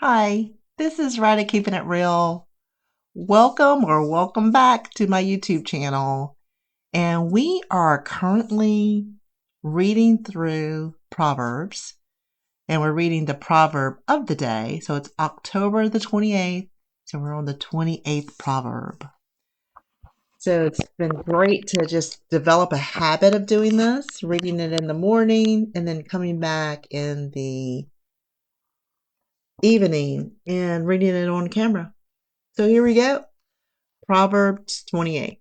Hi, this is Ridea keeping it real. Welcome back to my YouTube channel. And we are currently reading through Proverbs, and we're reading the proverb of the day. So it's October the 28th. So we're on the 28th proverb. So it's been great to just develop a habit of doing this, reading it in the morning and then coming back in the evening and reading it on camera. So here we go. Proverbs 28.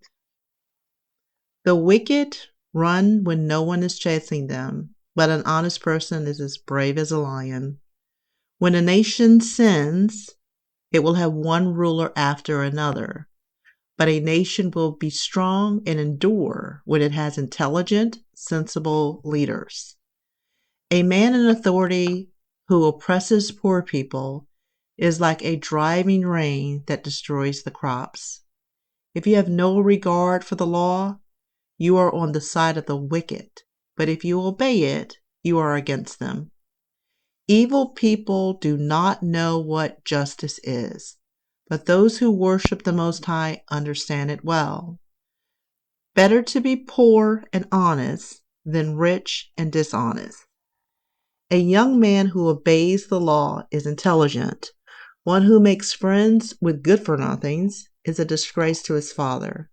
The wicked run when no one is chasing them, but an honest person is as brave as a lion. When a nation sins, it will have one ruler after another, but a nation will be strong and endure when it has intelligent, sensible leaders. A man in authority who oppresses poor people is like a driving rain that destroys the crops. If you have no regard for the law, you are on the side of the wicked, but if you obey it, you are against them. Evil people do not know what justice is, but those who worship the Most High understand it well. Better to be poor and honest than rich and dishonest. A young man who obeys the law is intelligent. One who makes friends with good-for-nothings is a disgrace to his father.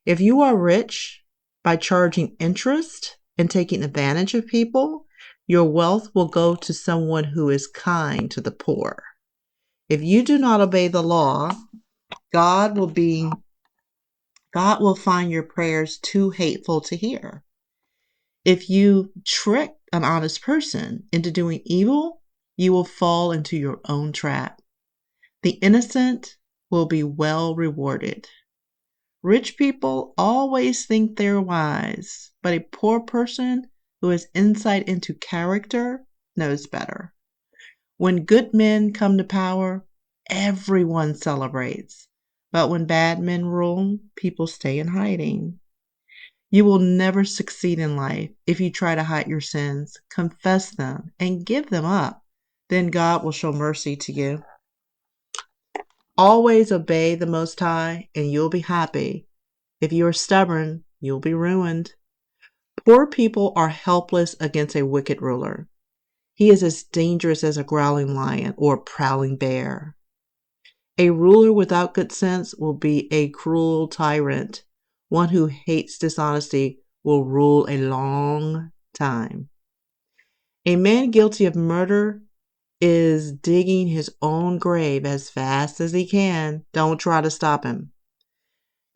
If you are rich by charging interest and taking advantage of people, your wealth will go to someone who is kind to the poor. If you do not obey the law, God will find your prayers too hateful to hear. If you trick an honest person into doing evil, you will fall into your own trap. The innocent will be well rewarded. Rich people always think they're wise, but a poor person who has insight into character knows better. When good men come to power, everyone celebrates. But when bad men rule, people stay in hiding. You will never succeed in life if you try to hide your sins, confess them, and give them up. Then God will show mercy to you. Always obey the Most High, and you'll be happy. If you are stubborn, you'll be ruined. Poor people are helpless against a wicked ruler. He is as dangerous as a growling lion or a prowling bear. A ruler without good sense will be a cruel tyrant. One who hates dishonesty will rule a long time. A man guilty of murder is digging his own grave as fast as he can. Don't try to stop him.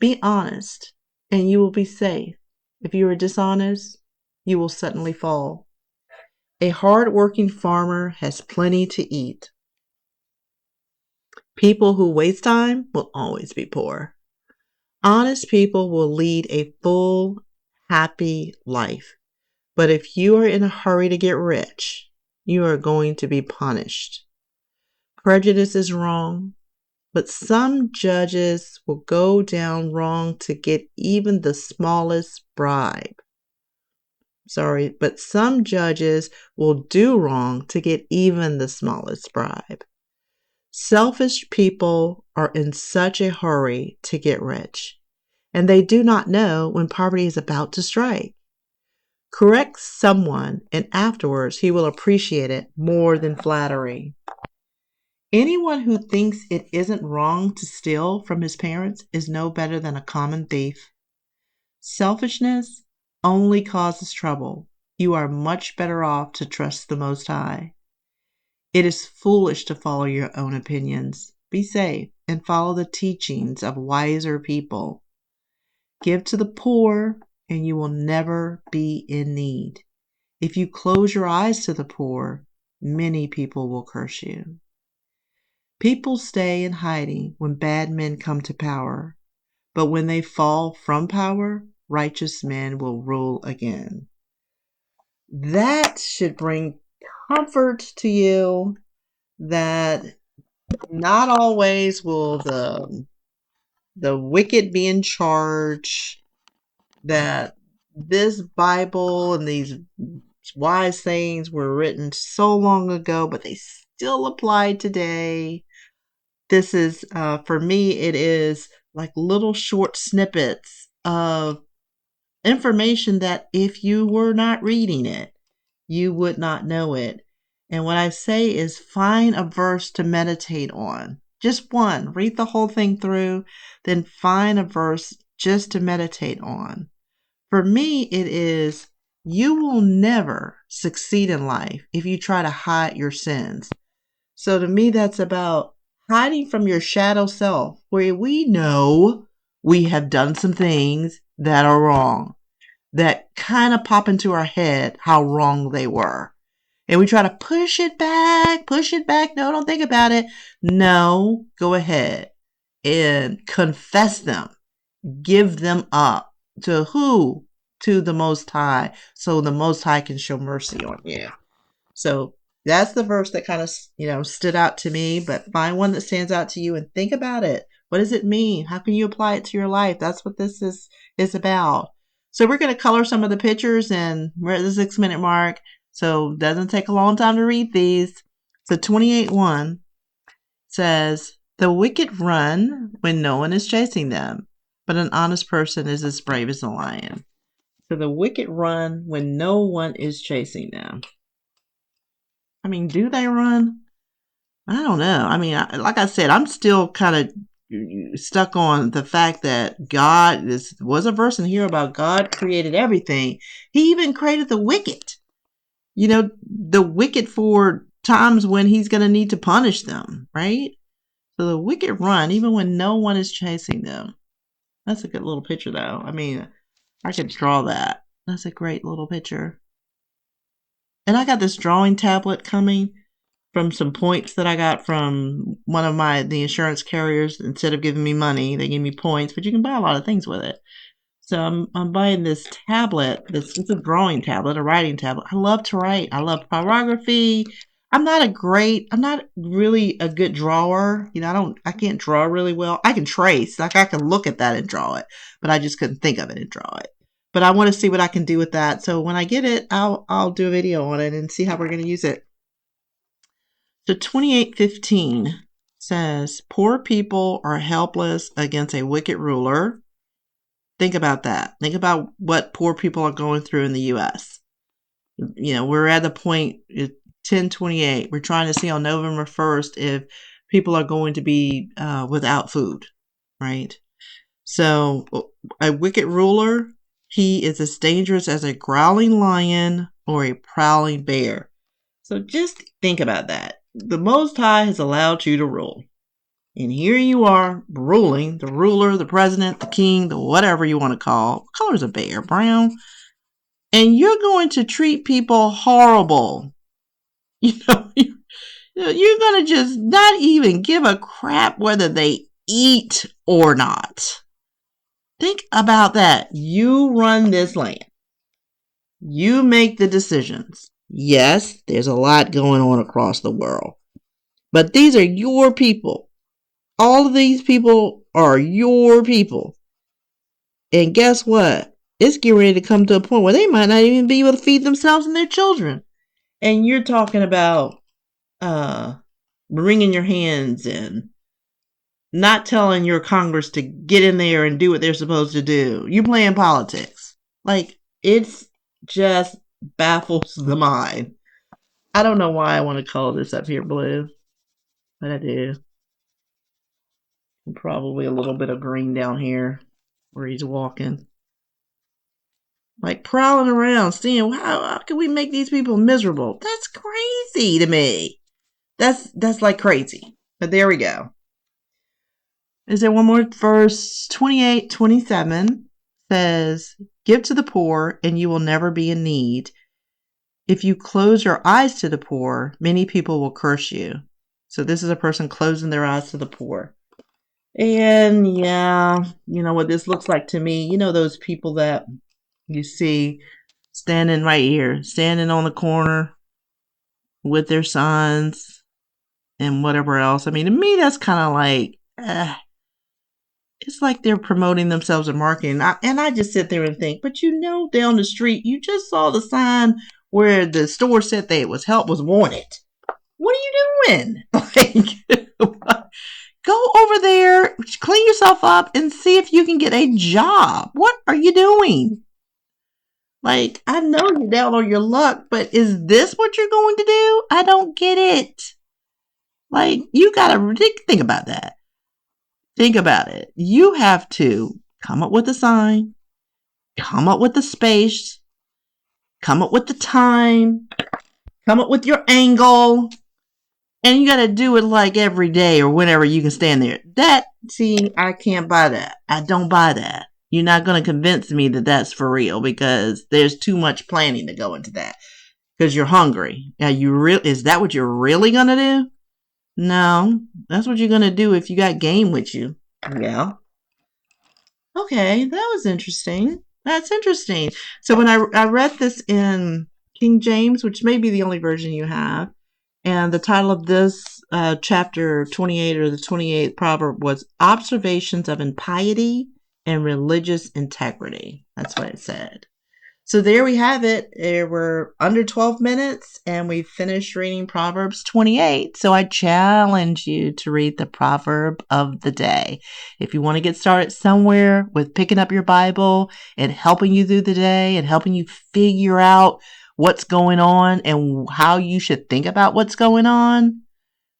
Be honest, and you will be safe. If you are dishonest, you will suddenly fall. A hard-working farmer has plenty to eat. People who waste time will always be poor. Honest people will lead a full, happy life. But if you are in a hurry to get rich, you are going to be punished. Prejudice is wrong, but some judges will go down wrong to get even the smallest bribe. But some judges will do wrong to get even the smallest bribe. Selfish people are in such a hurry to get rich, and they do not know when poverty is about to strike. Correct someone, and afterwards he will appreciate it more than flattery. Anyone who thinks it isn't wrong to steal from his parents is no better than a common thief. Selfishness only causes trouble. You are much better off to trust the Most High. It is foolish to follow your own opinions. Be safe and follow the teachings of wiser people. Give to the poor, and you will never be in need. If you close your eyes to the poor, many people will curse you. People stay in hiding when bad men come to power, but when they fall from power, righteous men will rule again. That should bring comfort to you that not always will the wicked be in charge, that this Bible and these wise sayings were written so long ago, but they still apply today. This is, for me, it is like little short snippets of information that if you were not reading it, you would not know it. And what I say is find a verse to meditate on. Just one. Read the whole thing through, then find a verse just to meditate on. For me, it is you will never succeed in life if you try to hide your sins. So to me, that's about hiding from your shadow self, where we know we have done some things that are wrong, that kind of pop into our head how wrong they were. And we try to push it back. No, don't think about it. No, go ahead and confess them. Give them up. To who? To the Most High. So the Most High can show mercy on you. So that's the verse that kind of, stood out to me. But find one that stands out to you and think about it. What does it mean? How can you apply it to your life? That's what this is about. So we're going to color some of the pictures, and we're at the 6-minute mark. So it doesn't take a long time to read these. So 28:1 says, the wicked run when no one is chasing them, but an honest person is as brave as a lion. So the wicked run when no one is chasing them. I mean, do they run? I don't know. I mean, like I said, I'm still kind of stuck on the fact that God, this was a verse in here about God created everything. He even created the wicked. The wicked for times when he's going to need to punish them, right? So the wicked run even when no one is chasing them. That's a good little picture, though. I mean, I could draw that. That's a great little picture. And I got this drawing tablet coming from some points that I got from one of the insurance carriers. Instead of giving me money, they give me points, but you can buy a lot of things with it. So I'm buying this tablet. It's a drawing tablet, a writing tablet. I love to write. I love pyrography. I'm not really a good drawer. I can't draw really well. I can trace, like I can look at that and draw it, but I just couldn't think of it and draw it. But I want to see what I can do with that. So when I get it, I'll do a video on it and see how we're going to use it. So 28:15 says, poor people are helpless against a wicked ruler. Think about that. Think about what poor people are going through in the U.S. We're at the point, 10/28. We're trying to see on November 1st if people are going to be without food, right? So a wicked ruler, he is as dangerous as a growling lion or a prowling bear. So just think about that. The Most High has allowed you to rule. And here you are ruling, the ruler, the president, the king, the whatever you want to call. What color is a bear? Brown. And you're going to treat people horrible. You're going to just not even give a crap whether they eat or not. Think about that. You run this land. You make the decisions. Yes, there's a lot going on across the world. But these are your people. All of these people are your people. And guess what? It's getting ready to come to a point where they might not even be able to feed themselves and their children. And you're talking about wringing your hands and not telling your Congress to get in there and do what they're supposed to do. You're playing politics. Like, it's just baffles the mind. I don't know why I want to color this up here blue, but I do. Probably a little bit of green down here where he's walking. Like prowling around, seeing how can we make these people miserable? That's crazy to me. That's like crazy. But there we go. Is there one more verse? 28:27 says, give to the poor and you will never be in need. If you close your eyes to the poor, many people will curse you. So this is a person closing their eyes to the poor. And yeah, what this looks like to me, those people that you see standing right here, standing on the corner with their signs and whatever else. I mean, to me, that's kind of like, it's like they're promoting themselves and marketing. And I just sit there and think, but down the street, you just saw the sign where the store said that help was wanted. What are you doing? Like, go over there, clean yourself up, and see if you can get a job. What are you doing? Like, I know you're down on your luck, but is this what you're going to do? I don't get it. Like, you gotta think about that. Think about it. You have to come up with a sign, come up with the space, come up with the time, come up with your angle, and you got to do it like every day or whenever you can stand there. See, I can't buy that. I don't buy that. You're not going to convince me that that's for real because there's too much planning to go into that because you're hungry. Is that what you're really going to do? No, that's what you're going to do if you got game with you. Yeah. Okay, that was interesting. That's interesting. So when I read this in King James, which may be the only version you have, and the title of this chapter 28 or the 28th proverb was Observations of Impiety and Religious Integrity. That's what it said. So there we have it. We're under 12 minutes and we finished reading Proverbs 28. So I challenge you to read the proverb of the day. If you want to get started somewhere with picking up your Bible and helping you through the day and helping you figure out what's going on and how you should think about what's going on,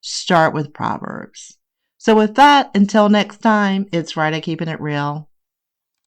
start with Proverbs. So with that, until next time, it's Ridea keeping it real.